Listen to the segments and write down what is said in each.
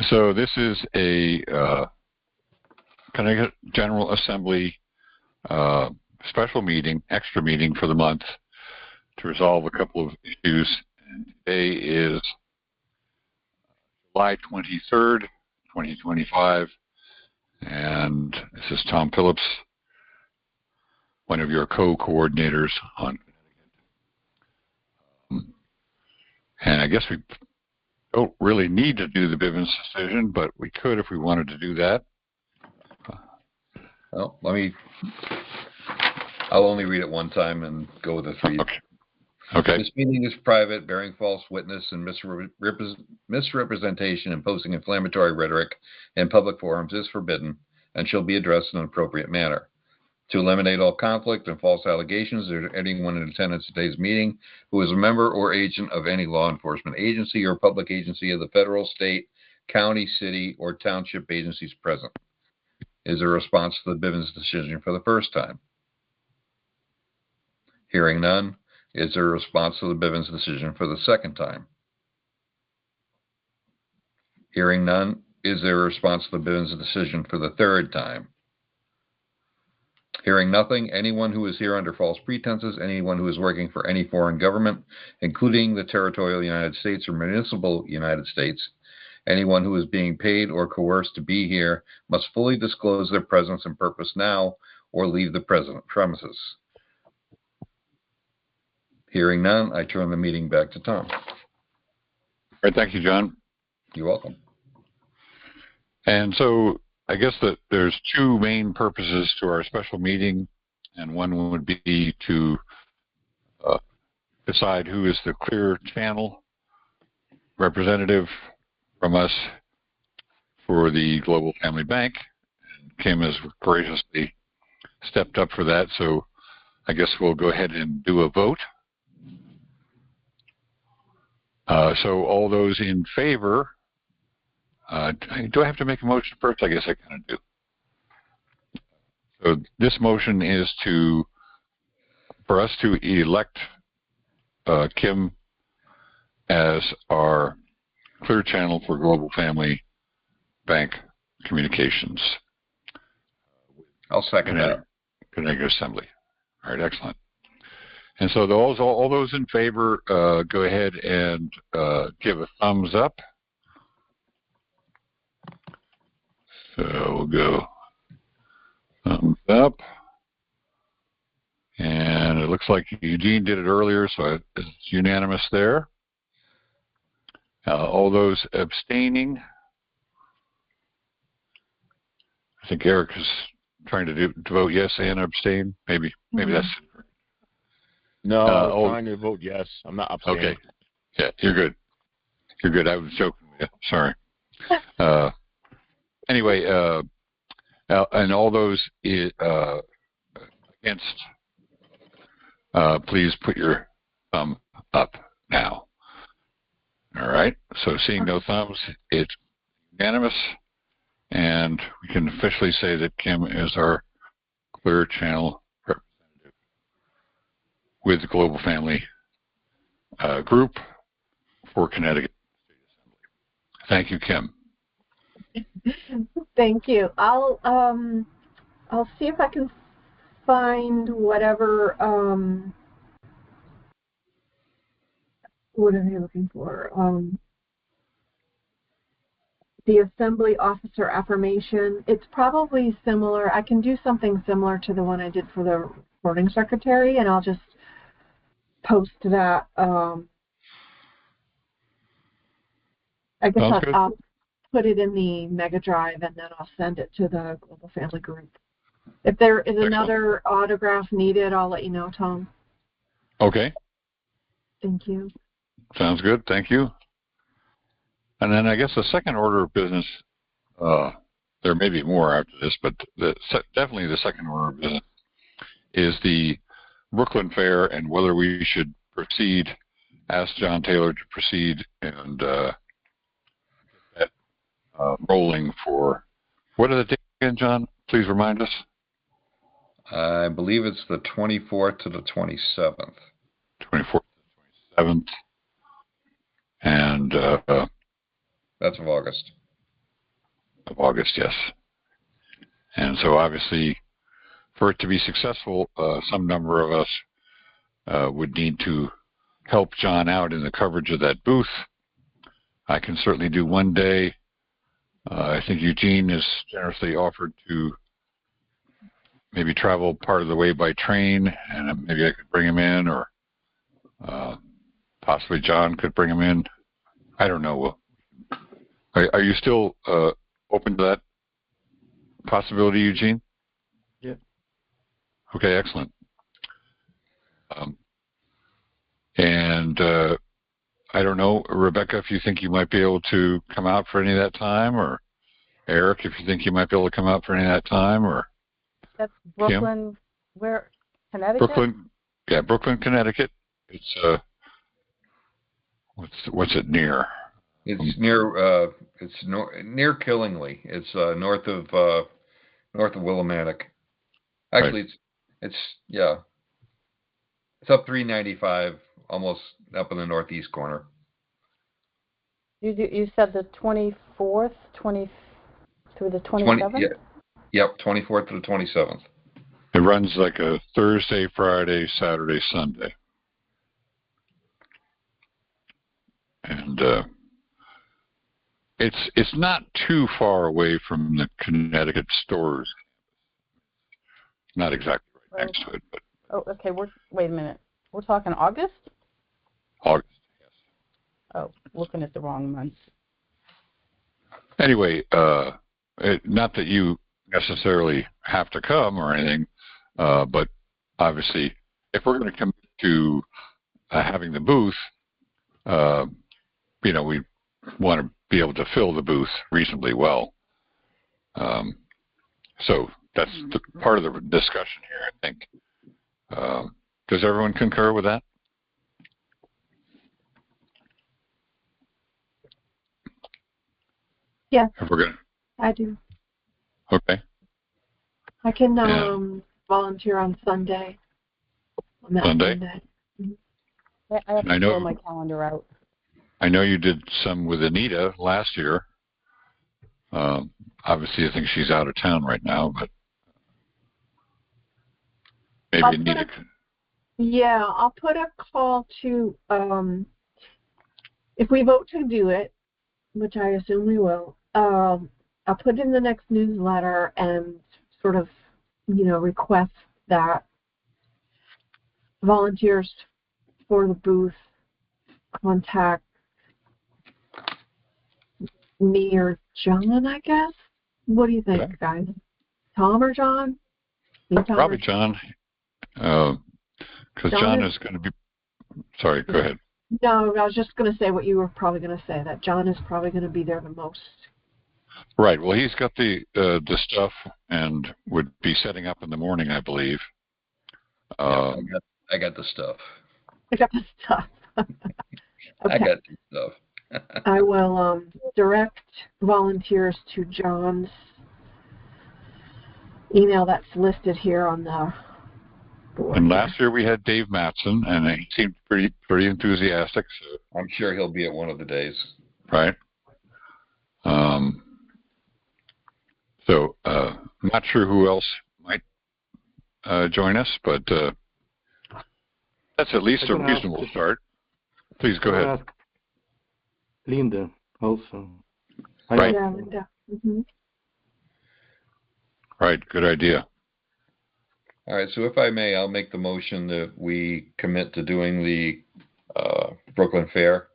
So this is a Connecticut General Assembly special meeting, extra meeting for the month to resolve a couple of issues. And today is July 23rd, 2025, and this is Tom Phillips, one of your co-coordinators on Connecticut. And I guess we don't really need to do the Bivens decision, but we could if we wanted to do that. Well, I'll only read it one time and go with the three. Okay. This meeting is private. Bearing false witness and misrepresentation and posting inflammatory rhetoric in public forums is forbidden and shall be addressed in an appropriate manner. To eliminate all conflict and false allegations, there is anyone in attendance at today's meeting who is a member or agent of any law enforcement agency or public agency of the federal, state, county, city, or township agencies present. Is there a response to the Bivens decision for the first time? Hearing none. Is there a response to the Bivens decision for the second time? Hearing none. Is there a response to the Bivens decision for the third time? Hearing nothing, anyone who is here under false pretenses, anyone who is working for any foreign government, including the territorial United States or municipal United States, anyone who is being paid or coerced to be here must fully disclose their presence and purpose now or leave the premises. Hearing none, I turn the meeting back to Tom. All right, thank you, John. You're welcome. And so I guess that there's two main purposes to our special meeting, and one would be to decide who is the clear channel representative from us for the Global Family Bank. And Kim has graciously stepped up for that, so I guess we'll go ahead and do a vote. So all those in favor, do I have to make a motion first? I guess I kind of do. So this motion is for us to elect Kim as our clear channel for Global Family Bank communications. I'll second that. Connecticut Assembly. All right, excellent. And so all those in favor, go ahead and give a thumbs up. So we'll go thumbs up. And it looks like Eugene did it earlier, so it's unanimous there. All those abstaining. I think Eric is trying to vote yes and abstain. Maybe that's. No, I'm trying to vote yes. I'm not abstaining. Okay. Yeah, you're good. You're good. I was joking with you. Sorry. Anyway, and all those against, please put your thumb up now. All right. So seeing no thumbs, it's unanimous, and we can officially say that Kim is our clear channel representative with the Global Family Group for Connecticut State Assembly. Thank you, Kim. Thank you. I'll see if I can find whatever. What are they looking for? The Assembly Officer Affirmation. It's probably similar. I can do something similar to the one I did for the Recording Secretary, and I'll just post that. I guess I'll put it in the Mega Drive, and then I'll send it to the Global Family Group. If there is another autograph needed, I'll let you know, Tom. Okay. Thank you. Sounds good. Thank you. And then I guess the second order of business, there may be more after this, but definitely the second order of business is the Brooklyn Fair and whether we should proceed, ask John Taylor to proceed and get that rolling for, what are the dates again, John? Please remind us. I believe it's the 24th to the 27th. 24th to the 27th. And that's of August. of August, yes. And so obviously, for it to be successful, some number of us would need to help John out in the coverage of that booth. I can certainly do one day. I think Eugene has generously offered to maybe travel part of the way by train, and maybe I could bring him in, or possibly John could bring him in. I don't know. Are you still open to that possibility, Eugene? Yeah. Okay, excellent. And I don't know, Rebecca, if you think you might be able to come out for any of that time, or Eric, if you think you might be able to come out for any of that time, or that's Brooklyn. Kim? Where? Connecticut? Brooklyn, Connecticut. It's what's it near? It's near near Killingly. It's north of Willimantic. Actually, Right. it's up 395, almost up in the northeast corner. You said the 24th, 20 through the 27th? Yep, 24th to the 27th. It runs like a Thursday, Friday, Saturday, Sunday. And it's not too far away from the Connecticut stores. Not exactly right next to it, but okay. Wait a minute. We're talking August? August, yes. Oh, looking at the wrong month. Anyway, not that you necessarily have to come or anything, but obviously, if we're going to commit to having the booth, we want to be able to fill the booth reasonably well. So that's part of the discussion here, I think. Does everyone concur with that? Yes, If we're gonna, I do. okay. I can volunteer on Sunday. On that Sunday? I have to throw my calendar out. I know you did some with Anita last year. Obviously, I think she's out of town right now, but maybe Anita could. Yeah, I'll put a call to, if we vote to do it, which I assume we will, I'll put in the next newsletter and sort of, request that volunteers for the booth contact me or John, I guess. What do you think, guys? Tom or John? Probably John. Because John is going to be... Sorry, go ahead. No, I was just going to say what you were probably going to say, that John is probably going to be there the most. Right. Well, he's got the stuff and would be setting up in the morning, I believe. I got the stuff. I got the stuff. Okay. I got the stuff. I will direct volunteers to John's email that's listed here on the board. And last year we had Dave Matson, and he seemed pretty enthusiastic. So. I'm sure he'll be at one of the days. Right. So not sure who else might join us, but that's at least a reasonable start. Please go ahead. Linda also. Right. Yeah, Linda. Mm-hmm. Right. Good idea. All right. So if I may, I'll make the motion that we commit to doing the Brooklyn Fair.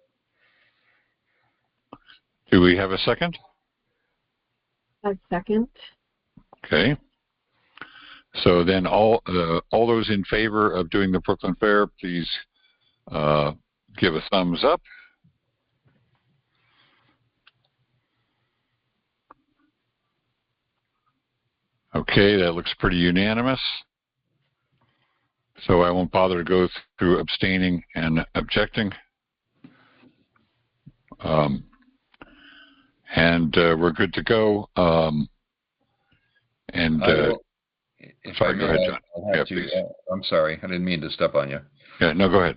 Do we have a second? A second. Okay. So then all those in favor of doing the Brooklyn Fair, please give a thumbs up. Okay, that looks pretty unanimous. So I won't bother to go through abstaining and objecting. And we're good to go. Sorry, go ahead, John. I'm sorry, I didn't mean to step on you. Yeah, no, go ahead.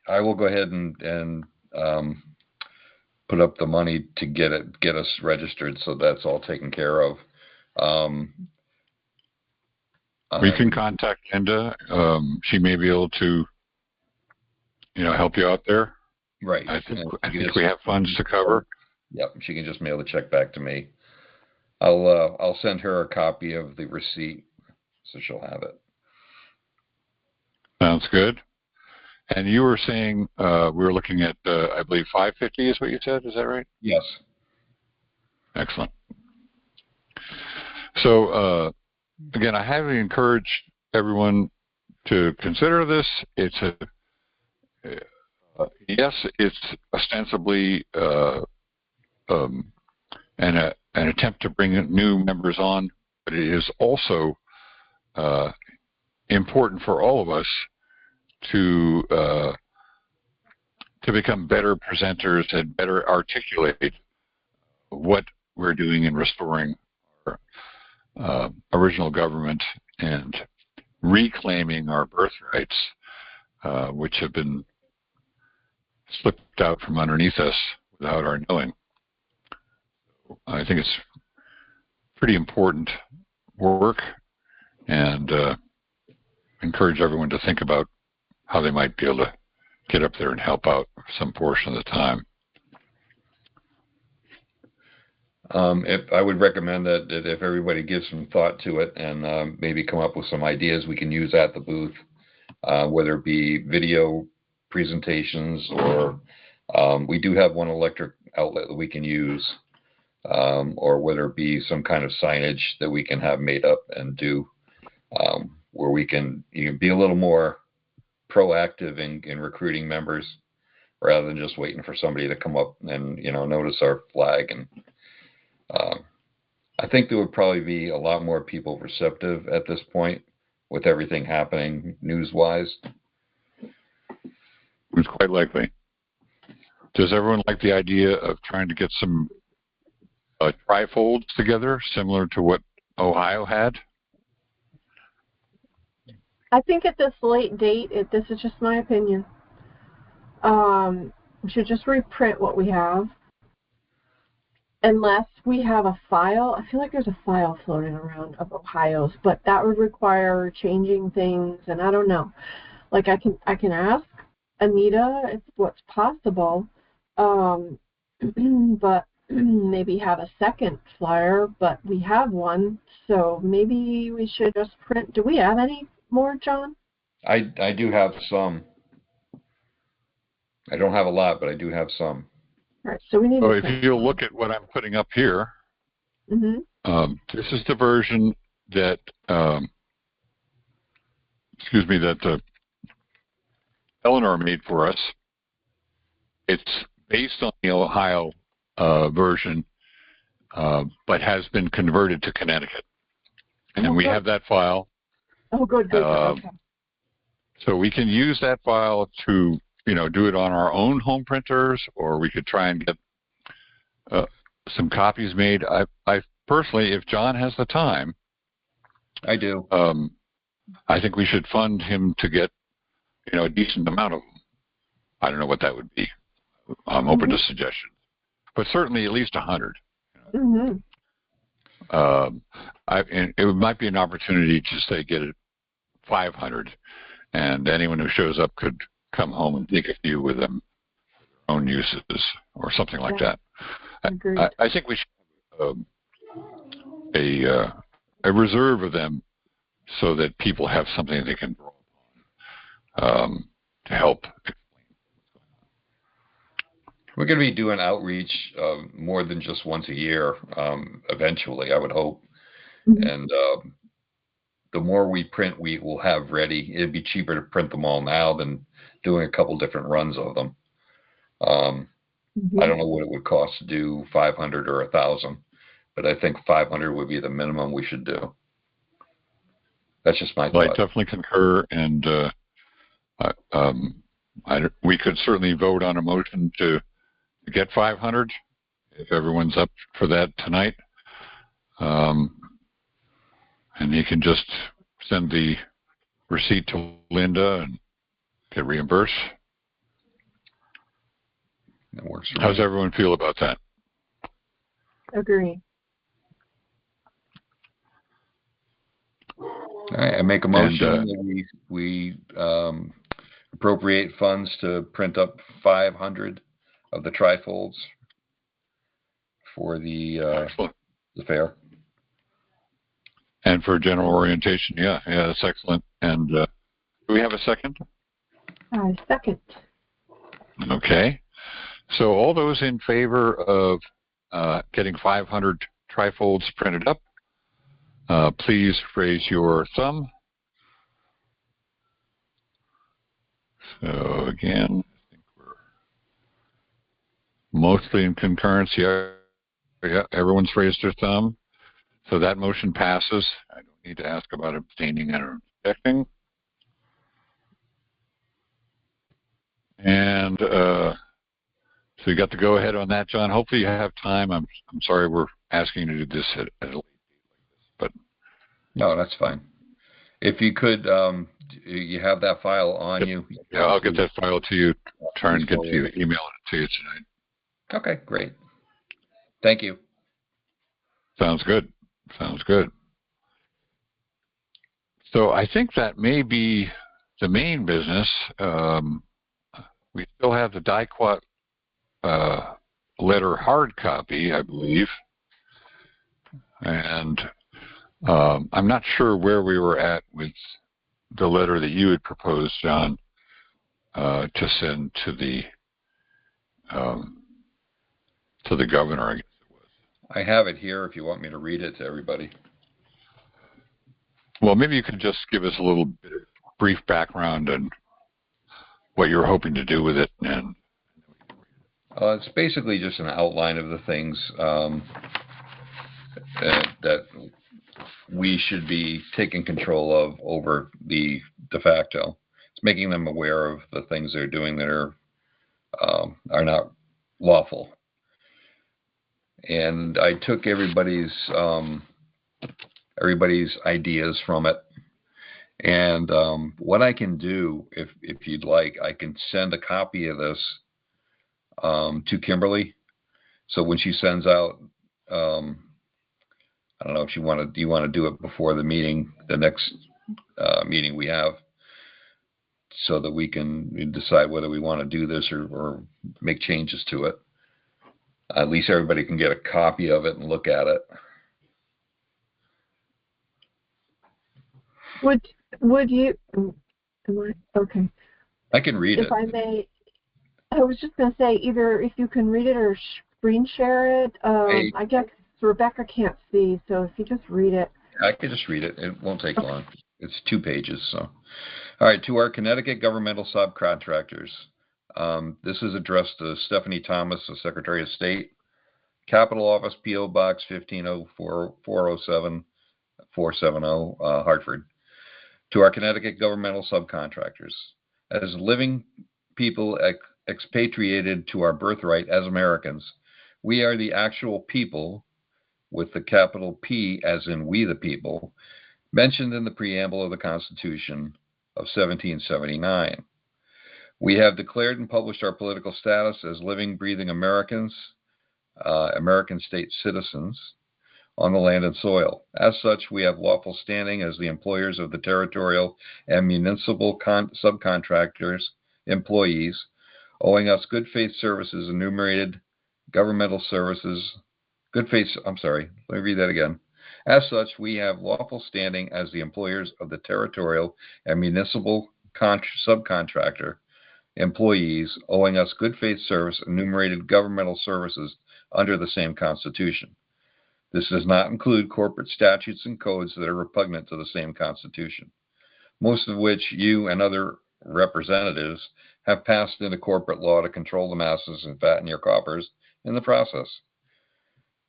I will go ahead and put up the money to get us registered, so that's all taken care of. We can contact Linda. She may be able to, help you out there. Right. I think we have funds to cover. Yep. She can just mail the check back to me. I'll send her a copy of the receipt, so she'll have it. Sounds good. And you were saying we were looking at, I believe, $550 is what you said. Is that right? Yes. Excellent. So, again, I highly encourage everyone to consider this. It's yes, it's ostensibly an attempt to bring new members on, but it is also important for all of us to become better presenters and better articulate what we're doing in restoring our original government and reclaiming our birthrights, which have been slipped out from underneath us without our knowing. I think it's pretty important work, and encourage everyone to think about how they might be able to get up there and help out some portion of the time. If I would recommend that if everybody gives some thought to it and maybe come up with some ideas we can use at the booth, whether it be video presentations or we do have one electric outlet that we can use, or whether it be some kind of signage that we can have made up and do, where we can be a little more proactive in recruiting members rather than just waiting for somebody to come up and notice our flag. And I think there would probably be a lot more people receptive at this point with everything happening news-wise. It's quite likely. Does everyone like the idea of trying to get some trifolds together, similar to what Ohio had? I think at this late date, this is just my opinion, we should just reprint what we have. Unless we have a file. I feel like there's a file floating around of Ohio's, but that would require changing things, and I don't know. Like I can ask Anita if what's possible, but maybe have a second flyer, but we have one, so maybe we should just print. Do we have any more, John? I do have some. I don't have a lot, but I do have some. All right, so we need. So if you'll look at what I'm putting up here, this is the version that, that Eleanor made for us. It's based on the Ohio version, but has been converted to Connecticut, and we have that file. Oh, good. Okay. So we can use that file to do it on our own home printers, or we could try and get some copies made. I personally, if John has the time, I do. I think we should fund him to get a decent amount of them. I don't know what that would be. I'm open to suggestions, but certainly at least 100. It might be an opportunity to say get it 500, and anyone who shows up could come home and take a few with them for their own uses or something like that. I think we should have a reserve of them so that people have something they can draw upon to help explain what's going on. We're going to be doing outreach more than just once a year eventually, I would hope. And the more we print, we will have ready. It'd be cheaper to print them all now than doing a couple different runs of them. I don't know what it would cost to do 500 or 1,000, but I think 500 would be the minimum we should do. That's just my thought. I definitely concur, and we could certainly vote on a motion to get 500 if everyone's up for that tonight. And you can just send the receipt to Linda and get reimbursed. That works for How's me. everyone feel about that? Agree. All right, I make a motion that we appropriate funds to print up 500 of the trifolds for the fair. And for general orientation, yeah, that's excellent. And do we have a second? Second. Okay. So all those in favor of getting 500 trifolds printed up, please raise your thumb. So again, I think we're mostly in concurrence. Yeah, everyone's raised their thumb. So that motion passes. I don't need to ask about abstaining and objecting. And so you got the go-ahead on that, John. Hopefully you have time. I'm sorry we're asking you to do this at a late date like this, but no, that's fine. If you could, you have that file on you. Yeah, I'll get that file to you. Try and get you, email it to you tonight. Okay, great. Thank you. Sounds good. Sounds good. So I think that may be the main business. We still have the DIQUOT letter hard copy, I believe. And I'm not sure where we were at with the letter that you had proposed, John, to send to the governor, I guess it was. I have it here if you want me to read it to everybody. Well, maybe you could just give us a little bit of brief background and what you're hoping to do with it. And it's basically just an outline of the things that we should be taking control of over the de facto. It's making them aware of the things they're doing that are not lawful. And I took everybody's ideas from it. And what I can do, if you'd like, I can send a copy of this to Kimberly. So when she sends out, I don't know if do you want to do it before the meeting, the next meeting we have, so that we can decide whether we want to do this or make changes to it. At least everybody can get a copy of it and look at it. Would you? Okay. I can read it. If I may, I was just going to say either if you can read it or screen share it. I guess Rebecca can't see, so if you just read it. I can just read it. It won't take long. It's 2 pages. So, all right. To our Connecticut governmental subcontractors, this is addressed to Stephanie Thomas, the Secretary of State, Capitol Office, P.O. Box 1504407 470, Hartford. To our Connecticut governmental subcontractors, as living people expatriated to our birthright as Americans, we are the actual people, with the capital P as in we the people, mentioned in the preamble of the Constitution of 1779. We have declared and published our political status as living, breathing Americans, American state citizens, on the land and soil. As such, we have lawful standing as the employers of the territorial and municipal subcontractors, employees, owing us good faith services, enumerated governmental services. Let me read that again. As such, we have lawful standing as the employers of the territorial and municipal subcontractor employees, owing us good faith service, enumerated governmental services under the same Constitution. This does not include corporate statutes and codes that are repugnant to the same Constitution, most of which you and other representatives have passed into corporate law to control the masses and fatten your coffers in the process.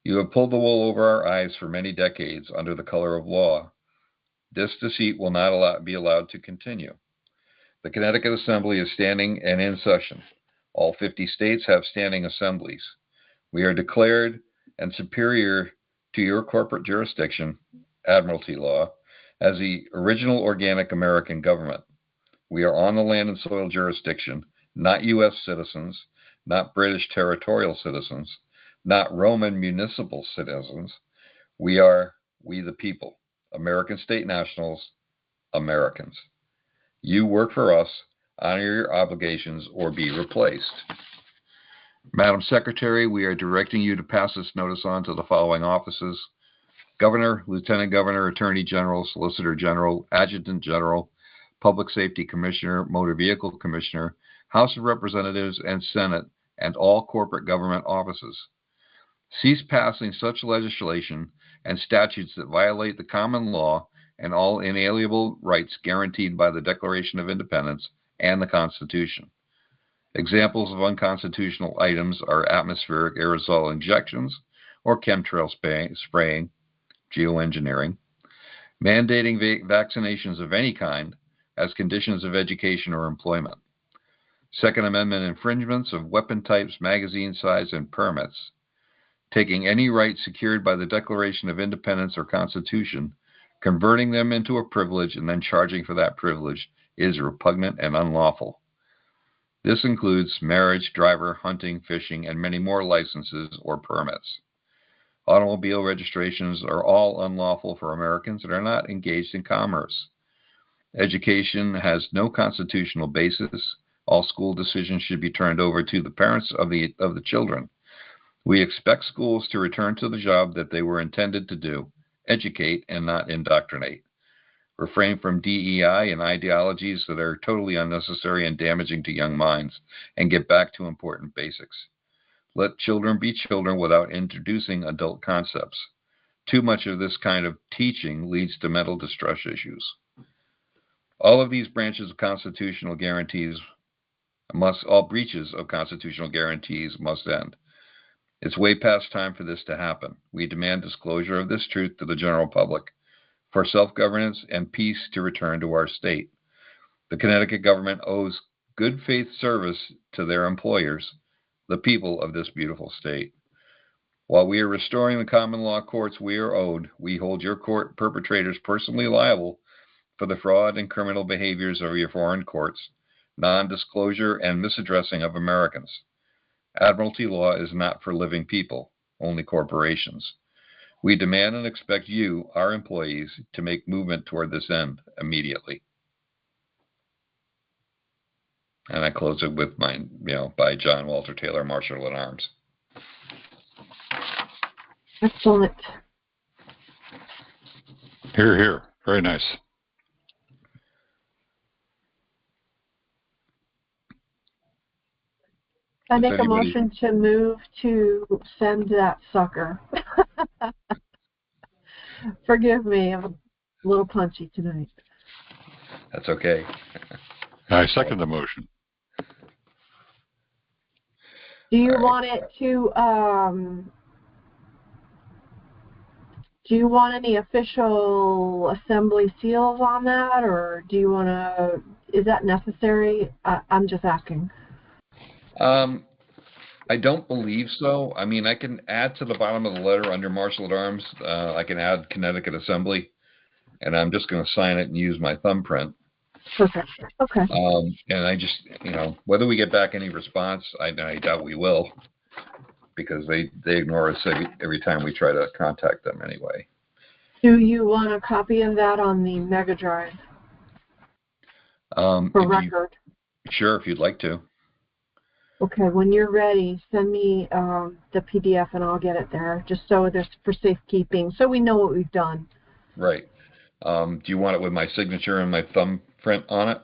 You have pulled the wool over our eyes for many decades under the color of law. This deceit will not be allowed to continue. The Connecticut Assembly is standing and in session. All 50 states have standing assemblies. We are declared and superior to your corporate jurisdiction, admiralty law, as the original organic American government. We are on the land and soil jurisdiction, not U.S. citizens, not British territorial citizens, not Roman municipal citizens. We the people, American state nationals, Americans. You work for us, honor your obligations, or be replaced. Madam Secretary, we are directing you to pass this notice on to the following offices: Governor, Lieutenant Governor, Attorney General, Solicitor General, Adjutant General, Public Safety Commissioner, Motor Vehicle Commissioner, House of Representatives, and Senate, and all corporate government offices. Cease passing such legislation and statutes that violate the common law and all inalienable rights guaranteed by the Declaration of Independence and the Constitution. Examples of unconstitutional items are atmospheric aerosol injections or chemtrail spraying, geoengineering, mandating vaccinations of any kind as conditions of education or employment, Second Amendment infringements of weapon types, magazine size, and permits, taking any right secured by the Declaration of Independence or Constitution, converting them into a privilege, and then charging for that privilege is repugnant and unlawful. This includes marriage, driver, hunting, fishing, and many more licenses or permits. Automobile registrations are all unlawful for Americans that are not engaged in commerce. Education has no constitutional basis. All school decisions should be turned over to the parents of the children. We expect schools to return to the job that they were intended to do: educate and not indoctrinate. Refrain from DEI and ideologies that are totally unnecessary and damaging to young minds, and get back to important basics. Let children be children without introducing adult concepts. Too much of this kind of teaching leads to mental distress issues. All breaches of constitutional guarantees must end. It's way past time for this to happen. We demand disclosure of this truth to the general public, for self-governance and peace to return to our state. The Connecticut government owes good faith service to their employers, the people of this beautiful state. While we are restoring the common law courts we are owed, we hold your court perpetrators personally liable for the fraud and criminal behaviors of your foreign courts, non-disclosure, and misaddressing of Americans. Admiralty law is not for living people, only corporations. We demand and expect you, our employees, to make movement toward this end immediately. And I close it with mine, by John Walter Taylor, Marshal at Arms. Excellent. Hear, hear. Very nice. I make a motion to move to send that sucker. Forgive me, I'm a little punchy tonight. That's okay. I second the motion. Do you want it to, do you want any official assembly seals on that, or do you want to, is that necessary? I'm just asking. I don't believe so. I mean, I can add to the bottom of the letter under Marshal at Arms, I can add Connecticut Assembly, and I'm just going to sign it and use my thumbprint. Perfect. Okay. And I just, whether we get back any response, I doubt we will, because they ignore us every time we try to contact them anyway. Do you want a copy of that on the Mega Drive? For record. Sure, if you'd like to. Okay, when you're ready, send me the PDF and I'll get it there, just so there's for safekeeping, so we know what we've done. Right. Do you want it with my signature and my thumbprint on it?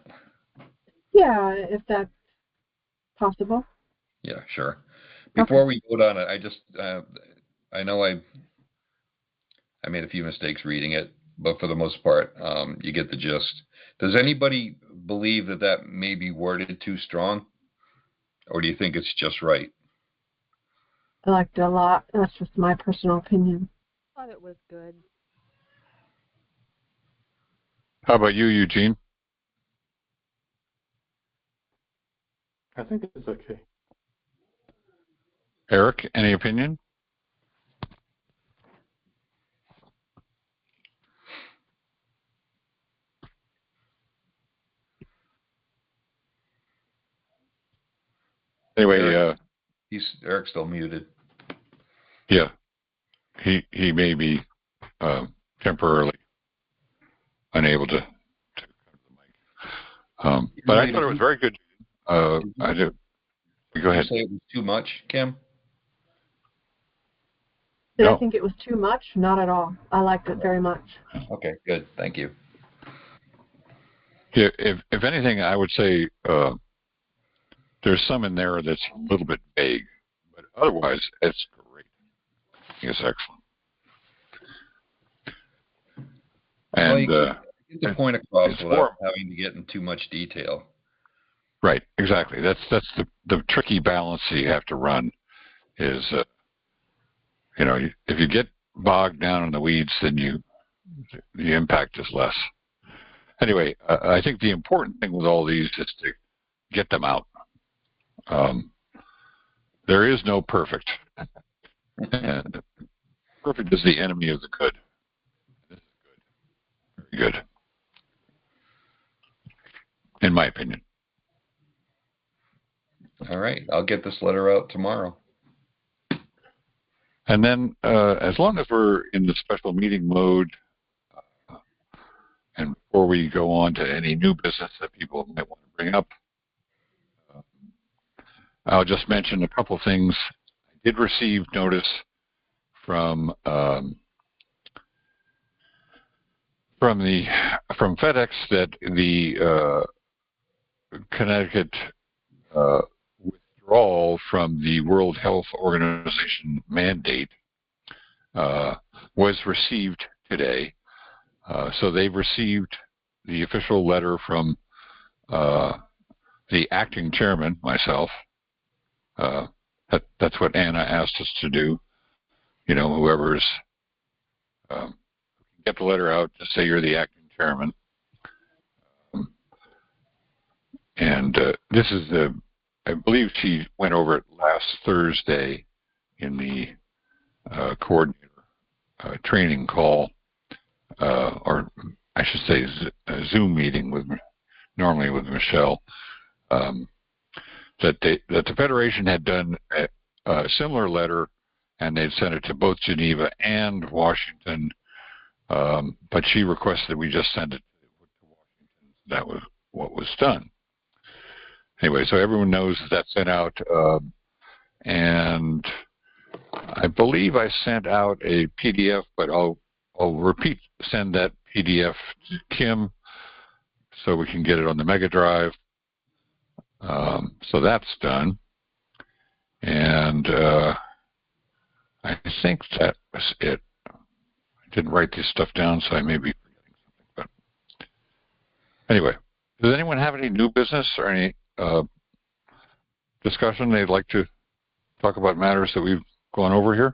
Yeah, if that's possible. Yeah, sure. Before we vote on it, I just, I know I made a few mistakes reading it, but for the most part, you get the gist. Does anybody believe that may be worded too strong? Or do you think it's just right? I liked it a lot. That's just my personal opinion. I thought it was good. How about you, Eugene? I think it's okay. Eric, any opinion? Anyway, Eric's still muted. Yeah, he may be temporarily unable to come to the mic. But I thought it was very good. I do. Go ahead. Did you say it was too much, Kim? Did No. I think it was too much? Not at all. I liked it very much. Okay, good. Thank you. Yeah, if anything, I would say there's some in there that's a little bit vague, but otherwise, it's great. It's excellent. And get the point across without having to get in too much detail. Right, exactly. That's the tricky balance you have to run. Is if you get bogged down in the weeds, then the impact is less. Anyway, I think the important thing with all these is to get them out. There is no perfect. And perfect is the enemy of the good. This is good. Very good. In my opinion. All right. I'll get this letter out tomorrow. And then as long as we're in the special meeting mode, and before we go on to any new business that people might want to bring up, I'll just mention a couple things. I did receive notice from FedEx that the Connecticut withdrawal from the World Health Organization mandate was received today. So they've received the official letter from the acting chairman, myself. That's what Anna asked us to do. Whoever's get the letter out, just say you're the acting chairman. And this is I believe she went over it last Thursday in the coordinator training call, or I should say a Zoom meeting normally with Michelle, that the Federation had done a similar letter, and they'd sent it to both Geneva and Washington, but she requested we just send it to Washington. That was what was done. Anyway, so everyone knows that's sent out, and I believe I sent out a PDF, but I'll send that PDF to Kim so we can get it on the Mega Drive. So that's done. And I think that was it. I didn't write this stuff down, so I may be forgetting something. But anyway, does anyone have any new business or any discussion they'd like to talk about matters that we've gone over here?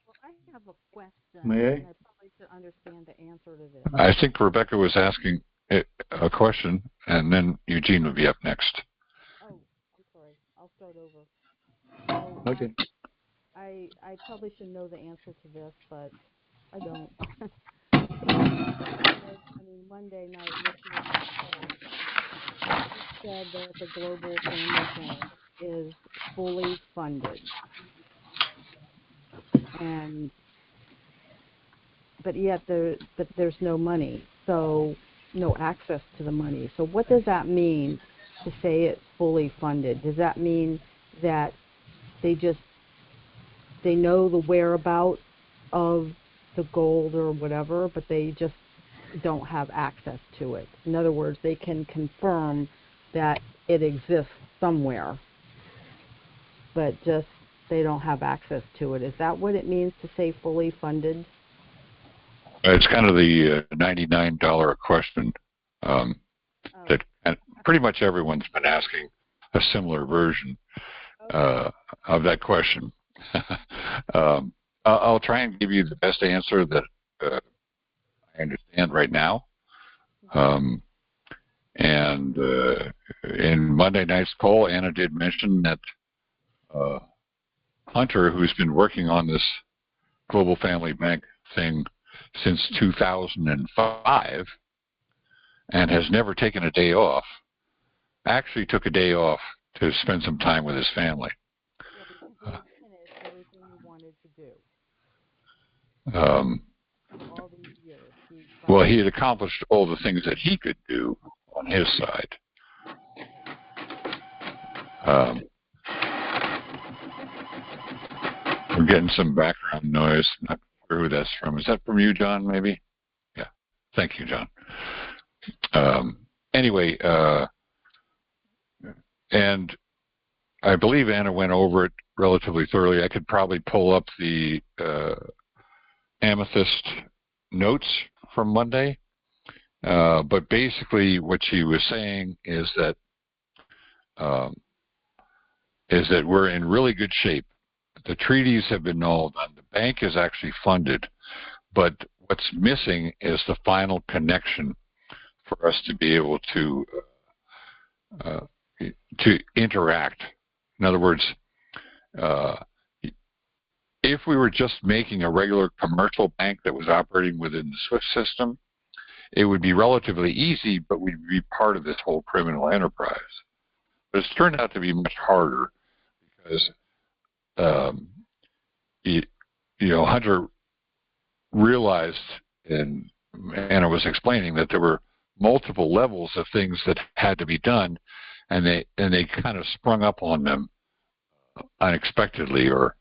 Well, I have a question. May I? And I probably should understand the answer to this. I think Rebecca was asking a question, and then Eugene would be up next. Oh, I'm sorry. I'll start over. So, Okay. I probably should know the answer to this, but I don't. Monday night, you said that the Global Family Center is fully funded, but yet there's no money, so no access to the money. So what does that mean to say it's fully funded? Does that mean that they know the whereabouts of the gold or whatever, but they just don't have access to it? In other words, they can confirm that it exists somewhere, but just they don't have access to it. Is that what it means to say fully funded? It's kind of the $99 question that pretty much everyone's been asking a similar version of that question. I'll try and give you the best answer that I understand right now. And in Monday night's call, Anna did mention that Hunter, who's been working on this Global Family Bank thing since 2005 and has never taken a day off, actually took a day off to spend some time with his family. Yeah, because he had finished everything he wanted to do. All these years. Well, he had accomplished all the things that he could do on his side. We're getting some background noise. I'm not sure who that's from. Is that from you, John, maybe? Yeah. Thank you, John. Anyway, and I believe Anna went over it relatively thoroughly. I could probably pull up the Amethyst notes from Monday. But basically what she was saying is that we're in really good shape. The treaties have been annulled. The bank is actually funded, but what's missing is the final connection for us to be able to interact. In other words, if we were just making a regular commercial bank that was operating within the SWIFT system, it would be relatively easy, but we'd be part of this whole criminal enterprise. But it's turned out to be much harder because, Hunter realized, and Anna was explaining, that there were multiple levels of things that had to be done, and they kind of sprung up on them unexpectedly or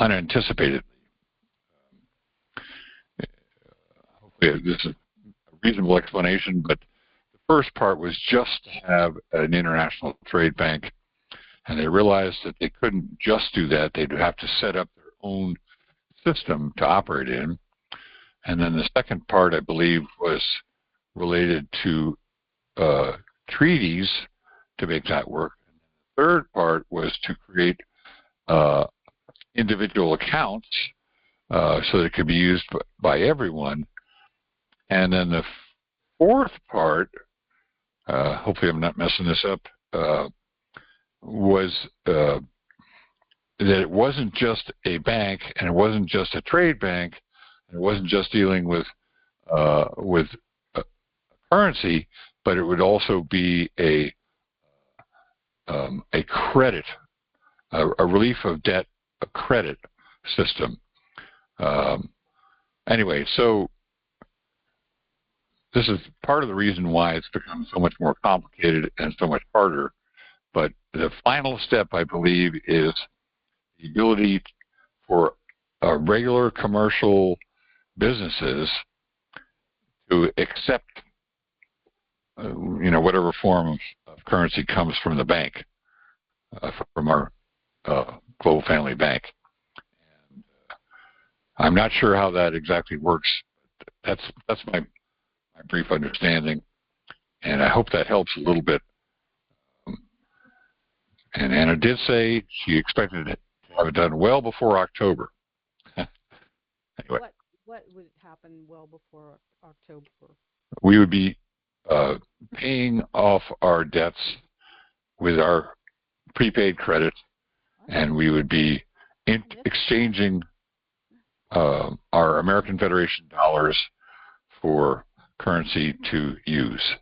unanticipatedly. Hopefully this is a reasonable explanation, but the first part was just to have an international trade bank, and they realized that they couldn't just do that. They'd have to set up their own system to operate in. And then the second part, I believe, was related to treaties to make that work. And the third part was to create individual accounts so that it could be used by everyone. And then the fourth part, hopefully I'm not messing this up, was that it wasn't just a bank, and it wasn't just a trade bank, and it wasn't just dealing with currency, but it would also be a credit, a relief of debt, a credit system. Anyway, so this is part of the reason why it's become so much more complicated and so much harder. But the final step, I believe, is the ability for regular commercial businesses to accept, whatever form of currency comes from the bank, from our Global Family Bank. And, I'm not sure how that exactly works. That's my brief understanding, and I hope that helps a little bit. And Anna did say she expected it to have it done well before October. Anyway. What would happen well before October? We would be paying off our debts with our prepaid credit, and we would be exchanging our American Federation dollars for currency to use.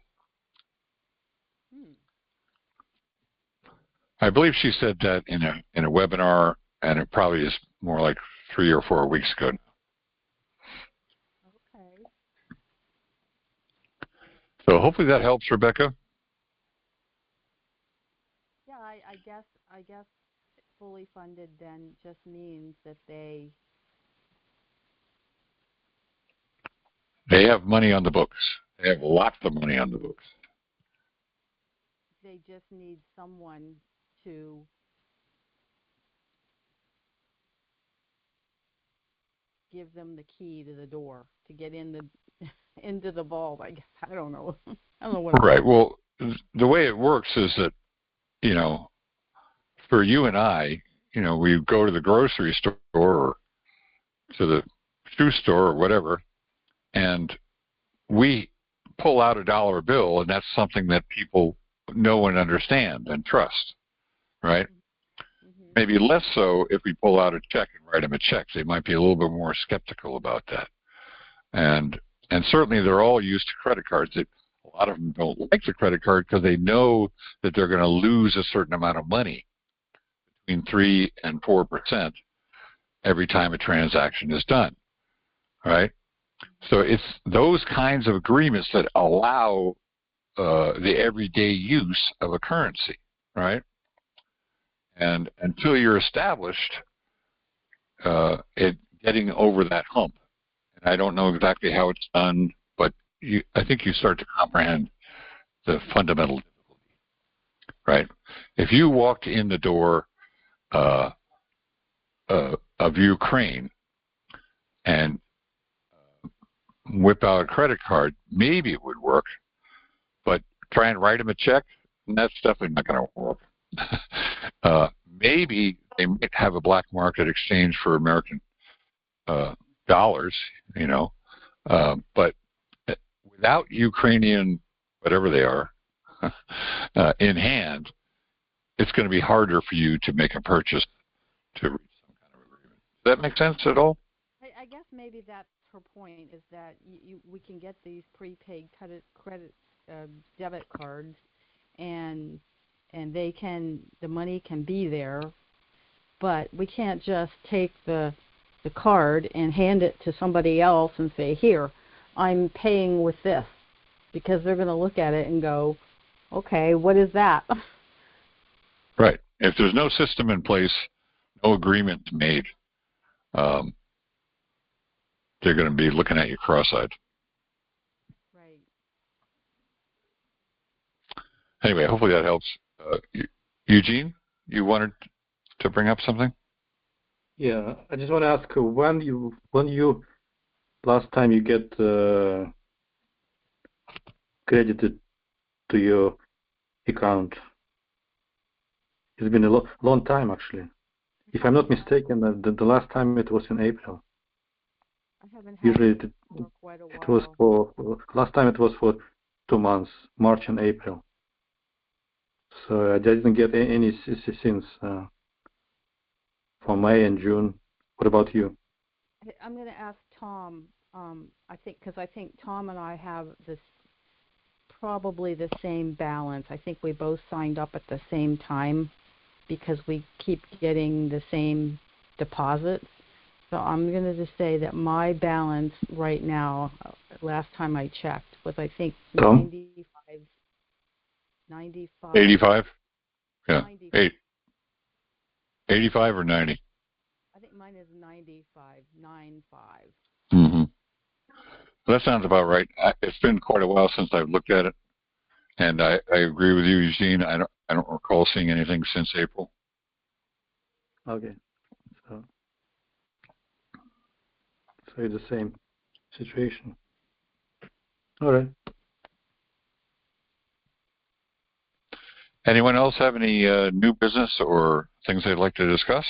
I believe she said that in a webinar, and it probably is more like 3 or 4 weeks ago. Okay. So hopefully that helps, Rebecca. Yeah, I guess fully funded then just means that they have money on the books. They have lots of money on the books. They just need someone to give them the key to the door to get into the vault, I guess. I don't know. I don't know what. Right. Well, the way it works is that, for you and I, we go to the grocery store or to the shoe store or whatever, and we pull out a dollar bill, and that's something that people know and understand and trust, right? Mm-hmm. Maybe less so if we pull out a check and write them a check. They might be a little bit more skeptical about that. And certainly they're all used to credit cards. A a lot of them don't like the credit card because they know that they're going to lose a certain amount of money, between 3 and 4%, every time a transaction is done, right? So it's those kinds of agreements that allow the everyday use of a currency, right? And until you're established, getting over that hump. And I don't know exactly how it's done, but I think you start to comprehend the fundamental difficulty, right? If you walked in the door of Ukraine and whip out a credit card, maybe it would work, but try and write them a check, and that's definitely not going to work. Maybe they might have a black market exchange for American dollars, but without Ukrainian, whatever they are, in hand, it's going to be harder for you to make a purchase to reach some kind of agreement. Does that make sense at all? I guess maybe that's her point, is that we can get these prepaid credit debit cards, and the money can be there, but we can't just take the card and hand it to somebody else and say, here, I'm paying with this, because they're going to look at it and go, okay, what is that? Right. If there's no system in place, no agreement made, they're going to be looking at you cross-eyed. Right. Anyway, hopefully that helps. Eugene, you wanted to bring up something? Yeah, I just want to ask when you last time you get credited to your account. It's been a long time, actually. If I'm not mistaken, the last time it was in April. I haven't had Usually it for quite a while. it was for last time it was for 2 months, March and April. So I didn't get any since for May and June. What about you? I'm going to ask Tom. I think Tom and I have probably the same balance. I think we both signed up at the same time because we keep getting the same deposits. So I'm going to just say that my balance right now, last time I checked, was I think 95. 85? Yeah. 95. 85 or 90? I think mine is 95. Mm-hmm. That sounds about right. It's been quite a while since I've looked at it, and I agree with you, Eugene. I don't recall seeing anything since April. Okay, so it's the same situation. All right. Anyone else have any new business or things they'd like to discuss?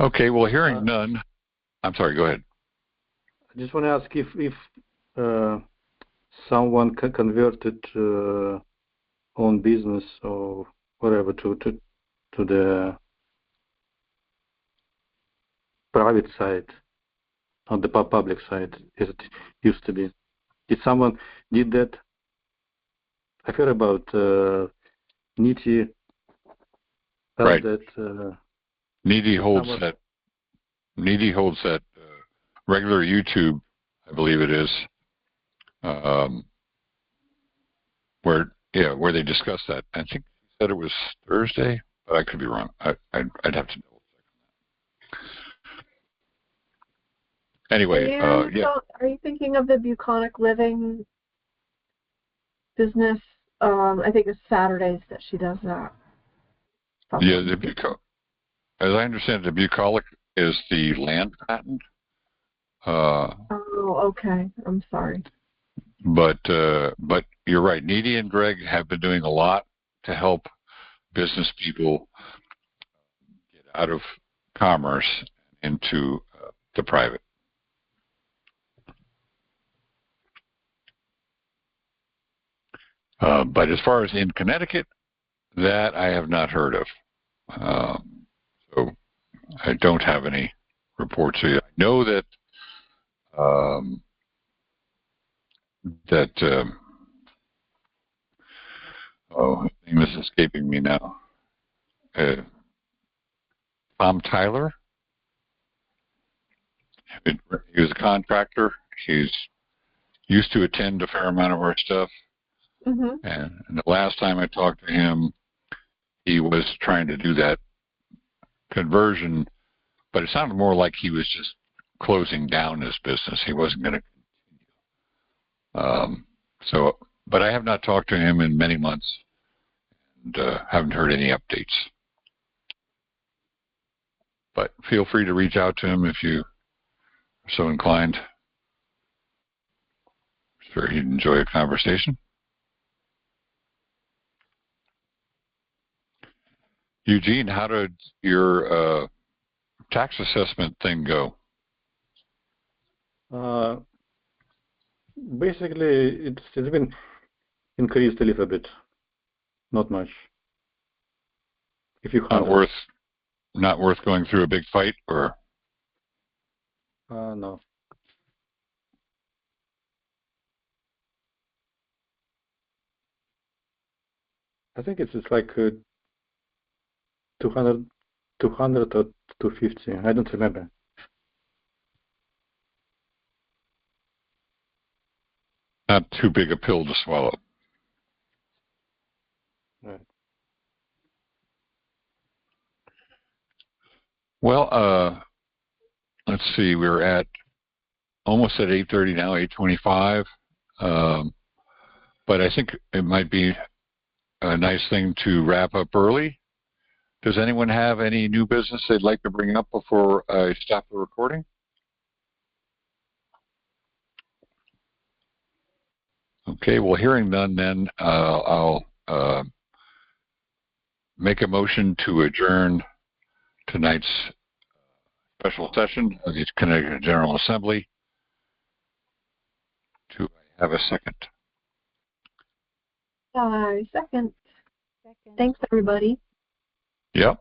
Okay, well, hearing none. I'm sorry, go ahead. I just want to ask if someone converted own business or whatever to the private side, not the public side, as it used to be. Did someone did that? I heard about Niti. Right. That Needy holds that regular YouTube, I believe it is, where they discuss that. I think he said it was Thursday, but I could be wrong. I'd have to double check. Anyway, yeah. Are you thinking of the Bucolic Living business? I think it's Saturdays that she does that. Yeah, as I understand, the Bucolic is the land patent. Oh, okay. I'm sorry. But you're right. Needy and Greg have been doing a lot to help business people get out of commerce into the private. But as far as in Connecticut, that I have not heard of. So I don't have any reports. I know that his name is escaping me now. Tom Tyler. He was a contractor. He's used to attend a fair amount of our stuff. Mm-hmm. And the last time I talked to him, he was trying to do that conversion, but it sounded more like he was just closing down his business. He wasn't going to continue. But I have not talked to him in many months and haven't heard any updates. But feel free to reach out to him if you are so inclined. I'm sure he'd enjoy a conversation. Eugene, how did your tax assessment thing go? Basically, it's been increased a little bit, not much. If you Not worth going through a big fight, or? No. I think it's like 200 or 250. I don't remember. Not too big a pill to swallow. Right. Well, let's see. We're at almost at 8:30 now, 8:25. But I think it might be a nice thing to wrap up early. Does anyone have any new business they'd like to bring up before I stop the recording? Okay, well, hearing none, then I'll make a motion to adjourn tonight's special session of the Connecticut General Assembly. Do I have a second? Second. Thanks, everybody. Yep.